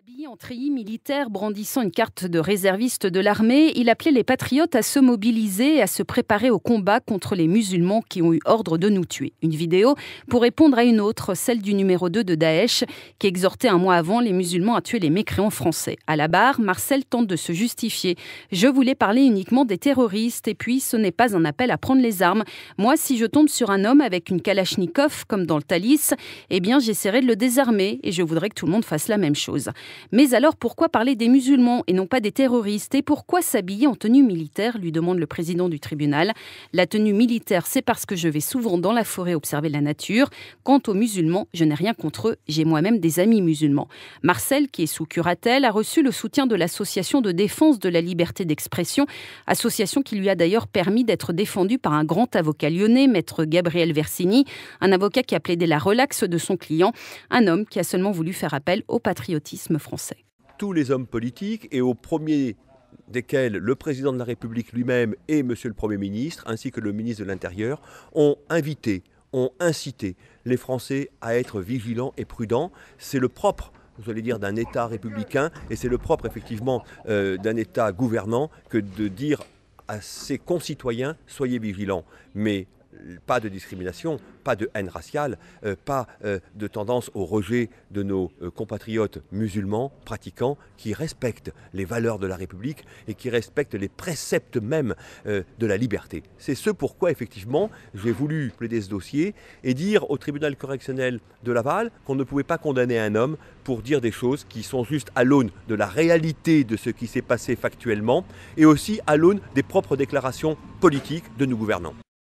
Habillé en treillis militaire, brandissant une carte de réserviste de l'armée, il appelait les patriotes à se mobiliser et à se préparer au combat contre les musulmans qui ont eu ordre de nous tuer. Une vidéo pour répondre à une autre, celle du numéro 2 de Daesh, qui exhortait un mois avant les musulmans à tuer les mécréants français. À la barre, Marcel tente de se justifier. « Je voulais parler uniquement des terroristes et puis ce n'est pas un appel à prendre les armes. Moi, si je tombe sur un homme avec une kalachnikov, comme dans le Thalys, eh bien j'essaierai de le désarmer et je voudrais que tout le monde fasse la même chose. » Mais alors pourquoi parler des musulmans et non pas des terroristes? Et pourquoi s'habiller en tenue militaire, lui demande le président du tribunal. La tenue militaire, c'est parce que je vais souvent dans la forêt observer la nature. Quant aux musulmans, je n'ai rien contre eux, j'ai moi-même des amis musulmans. Marcel, qui est sous curatelle, a reçu le soutien de l'association de défense de la liberté d'expression, association qui lui a d'ailleurs permis d'être défendu par un grand avocat lyonnais, maître Gabriel Versini, un avocat qui a plaidé la relaxe de son client, un homme qui a seulement voulu faire appel au patriotisme français. Tous les hommes politiques, et au premier desquels le président de la République lui-même et monsieur le Premier ministre, ainsi que le ministre de l'Intérieur, ont incité les Français à être vigilants et prudents. C'est le propre, vous allez dire, d'un État républicain, et c'est le propre effectivement d'un État gouvernant que de dire à ses concitoyens « soyez vigilants ». Mais pas de discrimination, pas de haine raciale, pas de tendance au rejet de nos compatriotes musulmans pratiquants qui respectent les valeurs de la République et qui respectent les préceptes même de la liberté. C'est ce pourquoi effectivement j'ai voulu plaider ce dossier et dire au tribunal correctionnel de Laval qu'on ne pouvait pas condamner un homme pour dire des choses qui sont juste à l'aune de la réalité de ce qui s'est passé factuellement et aussi à l'aune des propres déclarations politiques de nos gouvernants.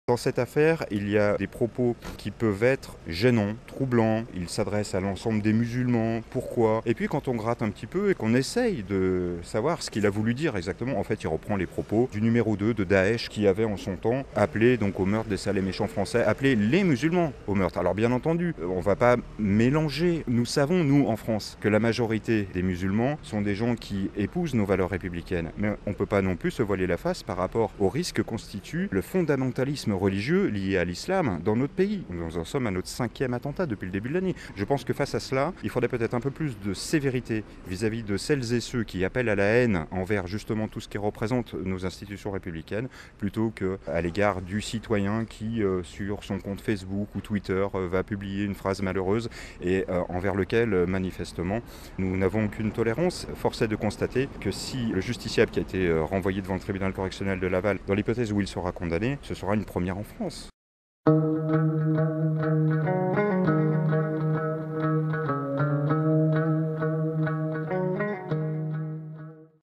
Dans cette affaire, il y a des propos qui peuvent être gênants, troublants. Il s'adresse à l'ensemble des musulmans. Pourquoi? Et puis quand on gratte un petit peu et qu'on essaye de savoir ce qu'il a voulu dire exactement, en fait, il reprend les propos du numéro 2 de Daesh qui avait en son temps appelé donc au meurtre des sales et méchants français, appelé les musulmans au meurtre. Alors bien entendu, on ne va pas mélanger. Nous savons, nous, en France, que la majorité des musulmans sont des gens qui épousent nos valeurs républicaines. Mais on ne peut pas non plus se voiler la face par rapport au risque que constitue le fondamentalisme religieux liés à l'islam dans notre pays. Nous en sommes à notre 5e attentat depuis le début de l'année. Je pense que face à cela, il faudrait peut-être un peu plus de sévérité vis-à-vis de celles et ceux qui appellent à la haine envers justement tout ce qui représente nos institutions républicaines, plutôt qu'à l'égard du citoyen qui, sur son compte Facebook ou Twitter, va publier une phrase malheureuse et envers lequel, manifestement, nous n'avons aucune tolérance. Force est de constater que si le justiciable qui a été renvoyé devant le tribunal correctionnel de Laval, dans l'hypothèse où il sera condamné, ce sera une première en France.